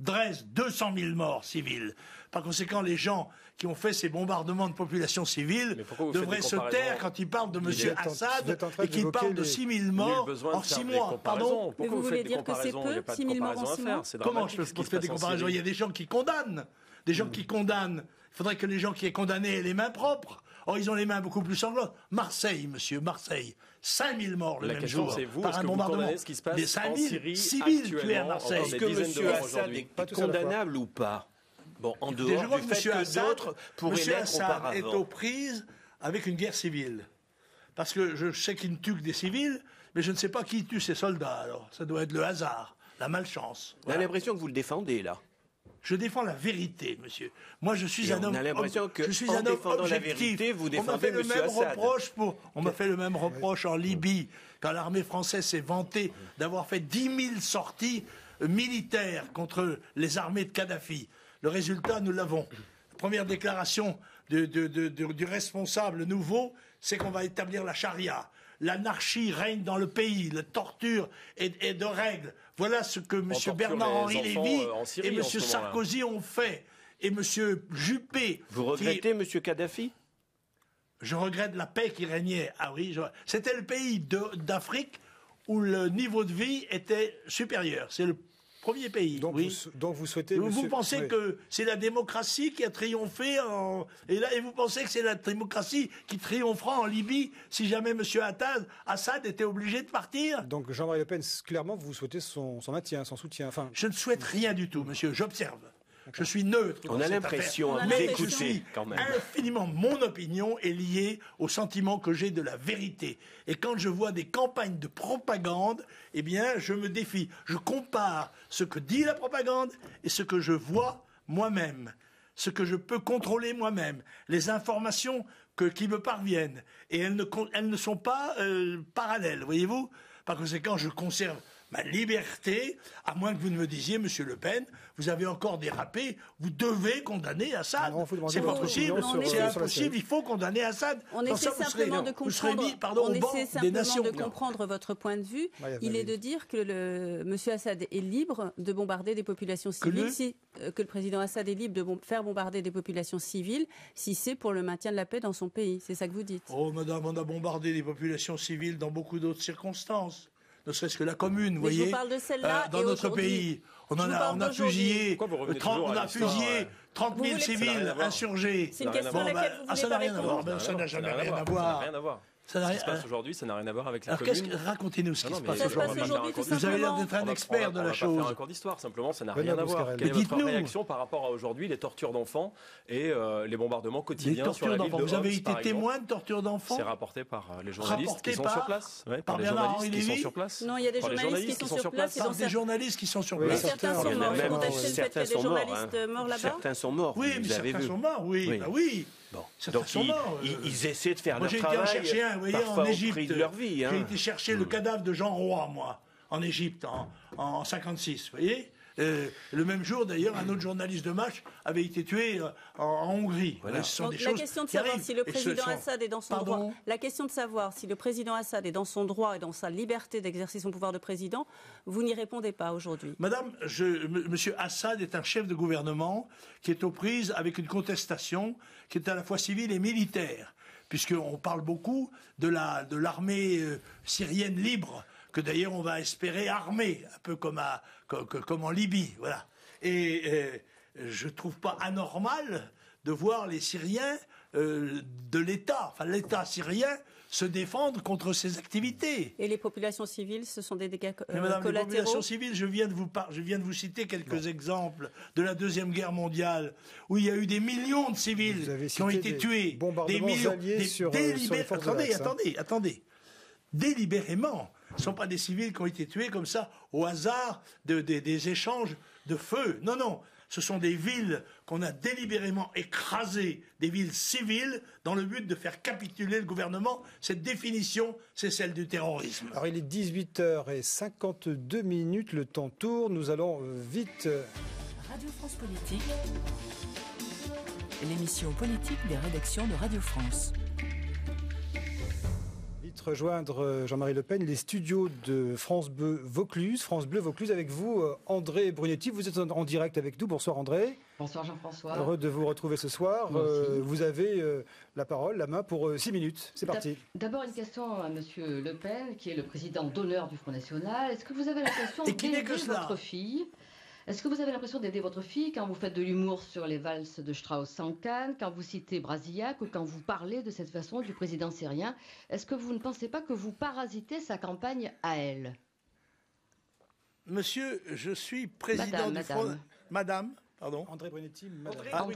Dresde, 200 000 morts civils. Par conséquent, les gens qui ont fait ces bombardements de population civile devraient se taire quand ils parlent de M. Assad et qu'ils parlent de 6 000 morts en 6 mois. Pardon ? Mais vous voulez dire que c'est peu, 6 000 morts en 6 mois ? Comment je peux faire des comparaisons ? Il y a des gens qui condamnent. Des gens qui condamnent. Il faudrait que les gens qui aient condamné aient les mains propres. Or, ils ont les mains beaucoup plus sanglantes. Marseille, monsieur, Marseille. 5 000 morts le même jour par un bombardement. Des 5 000 civils tués à Marseille. Est-ce que M. Assad est condamnable ou pas? Bon, en dehors du fait que d'autres pourraient l'être auparavant. M. Assad est aux prises avec une guerre civile. Parce que je sais qu'il ne tue que des civils, mais je ne sais pas qui tue ces soldats. Alors, ça doit être le hasard, la malchance. On a l'impression que vous le défendez, là. Je défends la vérité, monsieur. Moi, je suis un homme. On a l'impression que, je suis en un homme défendant la objectif. vérité, vous défendez On m'a fait le M. même Assad. On m'a fait le même reproche en Libye, quand l'armée française s'est vantée d'avoir fait 10 000 sorties militaires contre les armées de Kadhafi. Le résultat, nous l'avons. La première déclaration du responsable nouveau, c'est qu'on va établir la charia. L'anarchie règne dans le pays, la torture est de règle. Voilà ce que M. Bernard-Henri Lévy et M. Sarkozy ont fait. Et M. Juppé... Vous regrettez M. Kadhafi ? Je regrette la paix qui régnait. Ah oui, c'était le pays d'Afrique où le niveau de vie était supérieur. C'est le premier pays. Donc, oui. vous souhaitez... Vous pensez que c'est la démocratie qui a triomphé et vous pensez que c'est la démocratie qui triomphera en Libye si jamais M. Assad était obligé de partir? Donc Jean-Marie Le Pen, clairement, vous souhaitez son maintien, son soutien. Enfin... Je ne souhaite rien du tout, monsieur. J'observe. Je suis neutre. On a l'impression, à vous écouter, quand même. Infiniment, mon opinion est liée au sentiment que j'ai de la vérité. Et quand je vois des campagnes de propagande, eh bien, je me défie. Je compare ce que dit la propagande et ce que je vois moi-même. ce que je peux contrôler moi-même, les informations qui me parviennent. Et elles ne sont pas parallèles, voyez-vous. Par conséquent, je conserve ma liberté, à moins que vous ne me disiez, Monsieur Le Pen, vous avez encore dérapé, vous devez condamner Assad. C'est pas possible, c'est impossible, il faut condamner Assad. On essaie simplement de comprendre votre point de vue. Il est de dire que M. Assad est libre de bombarder des populations civiles, que le président Assad est libre de faire bombarder des populations civiles si c'est pour le maintien de la paix dans son pays. C'est ça que vous dites. Oh, madame, on a bombardé des populations civiles dans beaucoup d'autres circonstances. Ne serait-ce que la commune, vous voyez. Je vous parle de celle-là dans notre pays, on a fusillé 30 000 civils insurgés. C'est une question à laquelle vous voulez pas répondre. Ça n'a jamais rien à voir. Ce qui se passe aujourd'hui, ça n'a rien à voir avec la commune. Racontez-nous ce qui se passe aujourd'hui. Vous avez l'air d'être un expert de la chose. On va pas faire un cours d'histoire, simplement, ça n'a rien à voir. Quelle est votre réaction par rapport à aujourd'hui, les tortures d'enfants et les bombardements quotidiens sur la ville de Homs? Vous avez été témoin de tortures d'enfants? C'est rapporté par les journalistes qui sont sur place. Par les journalistes qui sont sur place. Non, il y a des journalistes qui sont sur place. Par des journalistes qui sont sur place. Certains sont morts. Vous contestez le fait qu'il y a des journalistes morts là-bas? Certains sont morts. Oui, mais certains sont morts, oui. Oui. Donc ils essaient de faire leur travail. Moi j'ai été en chercher un, vous voyez, en Égypte. De leur vie, J'ai été chercher le cadavre de Jean Roy, moi, en Égypte, en 56, vous voyez. Le même jour, d'ailleurs, un autre journaliste de match avait été tué en Hongrie. Voilà. Donc, la question de savoir si le président Assad est dans son droit. La question de savoir si le président Assad est dans son droit et dans sa liberté d'exercer son pouvoir de président, vous n'y répondez pas aujourd'hui. Madame, Monsieur Assad est un chef de gouvernement qui est aux prises avec une contestation qui est à la fois civile et militaire, puisqu'on parle beaucoup de l'armée syrienne libre, que d'ailleurs on va espérer armer, un peu comme en Libye, voilà. Et je trouve pas anormal de voir les Syriens de l'État, enfin l'État syrien, se défendre contre ces activités. Et les populations civiles, ce sont des dégâts Madame, collatéraux. Les populations civiles, je viens de vous citer quelques exemples de la Deuxième Guerre mondiale, où il y a eu des millions de civils qui ont été tués, des millions, attendez, délibérément. Ce ne sont pas des civils qui ont été tués comme ça, au hasard des échanges de feu. Non. Ce sont des villes qu'on a délibérément écrasées, des villes civiles, dans le but de faire capituler le gouvernement. Cette définition, c'est celle du terrorisme. Alors il est 18h52, le temps tourne, nous allons vite. Radio France Politique, l'émission politique des rédactions de Radio France. Rejoindre Jean-Marie Le Pen, les studios de France Bleu Vaucluse. France Bleu Vaucluse avec vous, André Brunetti. Vous êtes en direct avec nous. Bonsoir André. Bonsoir Jean-François. Heureux de vous retrouver ce soir. Vous avez la parole, la main pour 6 minutes. C'est parti. D'abord une question à Monsieur Le Pen, qui est le président d'honneur du Front National. Est-ce que vous avez l'impression d'aider votre fille ? Est-ce que vous avez l'impression d'aider votre fille quand vous faites de l'humour sur les valses de Strauss en Cannes, quand vous citez Brasillac ou quand vous parlez de cette façon du président syrien? Est-ce que vous ne pensez pas que vous parasitez sa campagne à elle? Monsieur, je suis président du Front... Madame, pardon. André Brunetti, madame.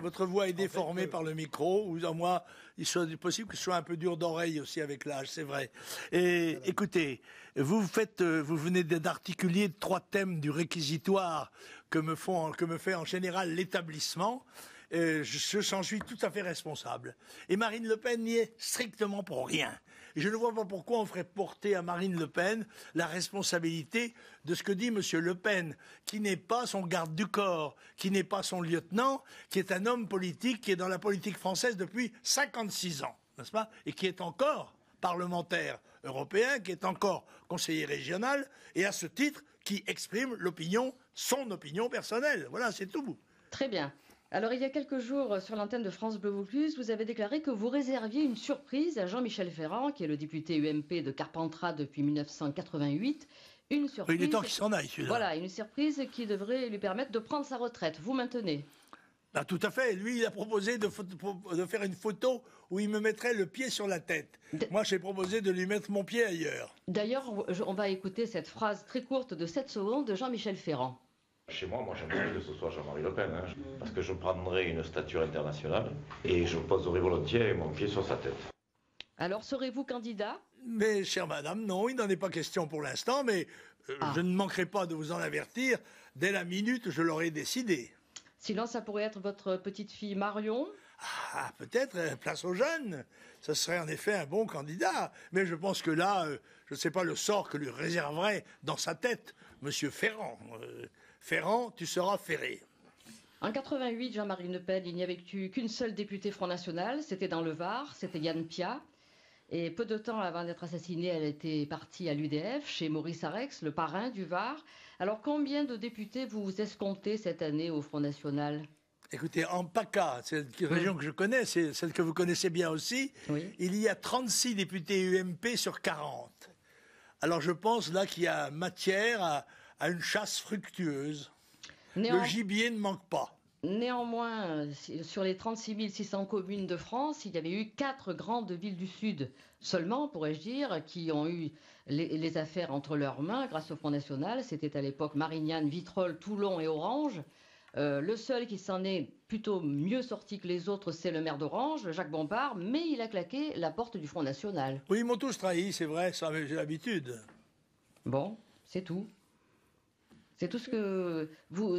Votre voix est déformée par le micro, ou en moi, il soit possible que ce soit un peu dur d'oreille aussi avec l'âge, c'est vrai. Et écoutez, vous venez d'articuler 3 thèmes du réquisitoire que me fait en général l'établissement. J'en suis tout à fait responsable. Et Marine Le Pen n'y est strictement pour rien. Et je ne vois pas pourquoi on ferait porter à Marine Le Pen la responsabilité de ce que dit M. Le Pen, qui n'est pas son garde du corps, qui n'est pas son lieutenant, qui est un homme politique, qui est dans la politique française depuis 56 ans, n'est-ce pas? Et qui est encore parlementaire européen, qui est encore conseiller régional, et à ce titre, qui exprime son opinion personnelle. Voilà, c'est tout. Très bien. Alors, il y a quelques jours, sur l'antenne de France Bleu Vaucluse, vous avez déclaré que vous réserviez une surprise à Jean-Michel Ferrand, qui est le député UMP de Carpentras depuis 1988. Une surprise... Il est temps qu'il s'en aille, celui-là. Voilà, une surprise qui devrait lui permettre de prendre sa retraite. Vous maintenez? Ben, tout à fait. Lui, il a proposé de faire une photo où il me mettrait le pied sur la tête. Moi, j'ai proposé de lui mettre mon pied ailleurs. D'ailleurs, on va écouter cette phrase très courte de 7 secondes de Jean-Michel Ferrand. Chez moi, j'aimerais que ce soit Jean-Marie Le Pen, parce que je prendrai une stature internationale et je poserai volontiers mon pied sur sa tête. Alors, serez-vous candidat? Mais, chère madame, non, il n'en est pas question pour l'instant, mais je ne manquerai pas de vous en avertir. Dès la minute, je l'aurai décidé. Sinon, ça pourrait être votre petite fille Marion. Ah, peut-être, place aux jeunes. Ce serait en effet un bon candidat. Mais je pense que là, je ne sais pas le sort que lui réserverait dans sa tête Monsieur Ferrand. Ferrand, tu seras ferré. En 88, Jean-Marie Le Pen, il n'y avait eu qu'une seule députée Front National, c'était dans le Var, c'était Yann Piat. Et peu de temps avant d'être assassinée, elle était partie à l'UDF, chez Maurice Arex, le parrain du Var. Alors combien de députés vous escomptez cette année au Front National ? Écoutez, en PACA, c'est une région que je connais, c'est celle que vous connaissez bien aussi, il y a 36 députés UMP sur 40. Alors je pense là qu'il y a matière à une chasse fructueuse. Le gibier ne manque pas. Néanmoins, sur les 36 600 communes de France, il y avait eu 4 grandes villes du Sud seulement, pourrais-je dire, qui ont eu les affaires entre leurs mains grâce au Front National. C'était à l'époque Marignane, Vitrolles, Toulon et Orange. Le seul qui s'en est plutôt mieux sorti que les autres, c'est le maire d'Orange, Jacques Bompard, mais il a claqué la porte du Front National. Oui, ils m'ont tous trahi, c'est vrai, ça j'ai l'habitude. Bon, c'est tout. C'est tout ce que vous...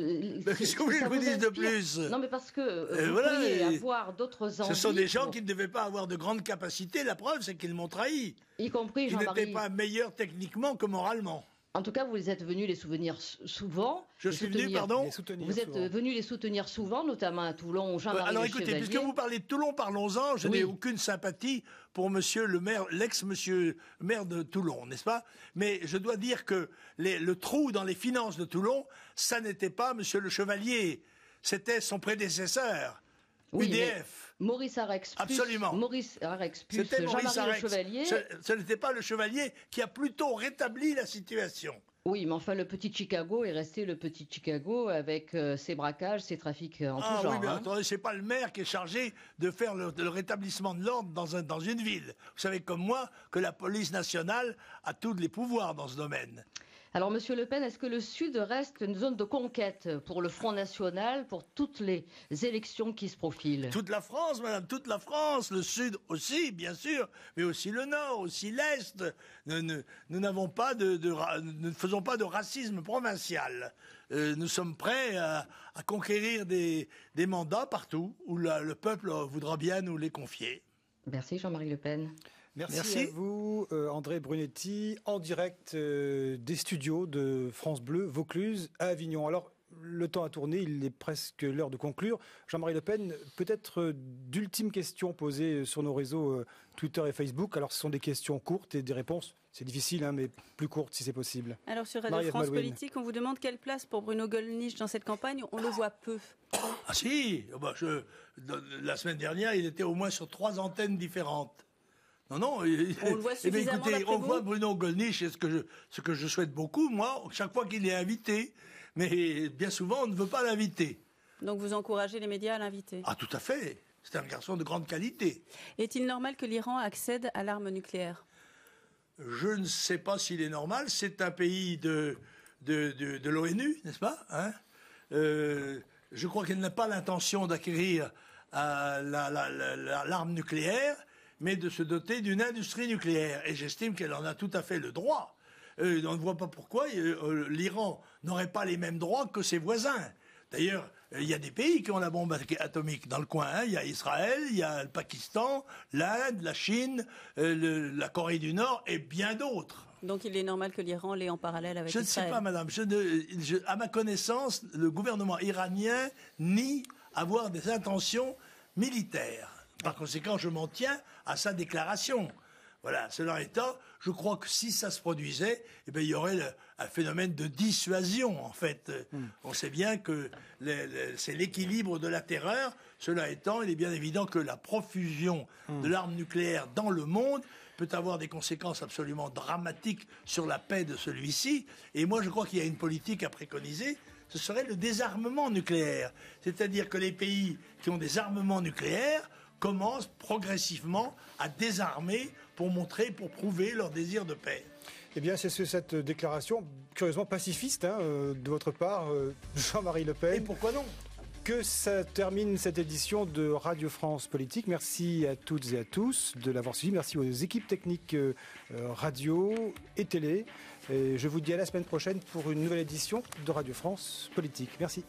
Qu'est-ce que vous voulez que je vous dise de plus? Non, mais parce que vous pourriez avoir d'autres envies. Ce sont des gens qui ne devaient pas avoir de grandes capacités. La preuve, c'est qu'ils m'ont trahi. Y compris Jean-Marie. Ils n'étaient pas meilleurs techniquement que moralement. En tout cas, vous êtes venu les souvenir souvent. Je suis venu, pardon. Vous êtes venu les soutenir souvent, notamment à Toulon, Jean-Marie Alors écoutez, puisque vous parlez de Toulon, parlons-en. Je n'ai aucune sympathie pour monsieur le maire, l'ex-monsieur maire de Toulon, n'est-ce pas? Mais je dois dire que le trou dans les finances de Toulon, ça n'était pas monsieur le Chevalier, c'était son prédécesseur, UDF. Maurice Arex plus, absolument. Maurice Arex plus Jean-Marie Le Chevalier. Ce n'était pas le Chevalier qui a plutôt rétabli la situation. Oui, mais enfin, le petit Chicago est resté le petit Chicago avec ses braquages, ses trafics en tout genre. Oui, mais attendez, c'est pas le maire qui est chargé de faire le rétablissement de l'ordre dans une ville. Vous savez comme moi que la police nationale a tous les pouvoirs dans ce domaine. Alors, Monsieur Le Pen, est-ce que le Sud reste une zone de conquête pour le Front National, pour toutes les élections qui se profilent? Toute la France, madame, toute la France, le Sud aussi, bien sûr, mais aussi le Nord, aussi l'Est. Nous n'avons pas ne faisons pas de racisme provincial. Nous sommes prêts à conquérir des mandats partout où le peuple voudra bien nous les confier. Merci, Jean-Marie Le Pen. Merci à vous, André Brunetti, en direct des studios de France Bleu, Vaucluse, à Avignon. Alors, le temps a tourné, il est presque l'heure de conclure. Jean-Marie Le Pen, peut-être d'ultimes questions posées sur nos réseaux Twitter et Facebook. Alors, ce sont des questions courtes et des réponses, c'est difficile, hein, mais plus courtes si c'est possible. Alors, sur Radio France Politique, on vous demande quelle place pour Bruno Gollnisch dans cette campagne. On le voit peu. Ah si, la semaine dernière, il était au moins sur 3 antennes différentes. Non, on le voit suffisamment écoutez, on voit Bruno Gollnisch, ce que je souhaite beaucoup, moi, chaque fois qu'il est invité. Mais bien souvent, on ne veut pas l'inviter. Donc vous encouragez les médias à l'inviter? Ah, tout à fait. C'est un garçon de grande qualité. Est-il normal que l'Iran accède à l'arme nucléaire? Je ne sais pas s'il est normal. C'est un pays de l'ONU, n'est-ce pas, hein? Je crois qu'elle n'a pas l'intention d'acquérir l'arme nucléaire, mais de se doter d'une industrie nucléaire. Et j'estime qu'elle en a tout à fait le droit. On ne voit pas pourquoi l'Iran n'aurait pas les mêmes droits que ses voisins. D'ailleurs, il y a des pays qui ont la bombe atomique dans le coin. Hein. Il y a Israël, il y a le Pakistan, l'Inde, la Chine, la Corée du Nord et bien d'autres. Donc il est normal que l'Iran l'ait en parallèle avec Israël? Je ne sais pas, madame. À ma connaissance, le gouvernement iranien nie avoir des intentions militaires. Par conséquent, je m'en tiens à sa déclaration. Voilà, cela étant, je crois que si ça se produisait, eh bien, il y aurait un phénomène de dissuasion, en fait. On sait bien que c'est l'équilibre de la terreur. Cela étant, il est bien évident que la profusion de l'arme nucléaire dans le monde peut avoir des conséquences absolument dramatiques sur la paix de celui-ci. Et moi, je crois qu'il y a une politique à préconiser. Ce serait le désarmement nucléaire. C'est-à-dire que les pays qui ont des armements nucléaires commencent progressivement à désarmer pour prouver leur désir de paix. Eh bien, c'est cette déclaration curieusement pacifiste de votre part, Jean-Marie Le Pen. Et pourquoi non ? Que ça termine cette édition de Radio France Politique. Merci à toutes et à tous de l'avoir suivi. Merci aux équipes techniques radio et télé. Et je vous dis à la semaine prochaine pour une nouvelle édition de Radio France Politique. Merci.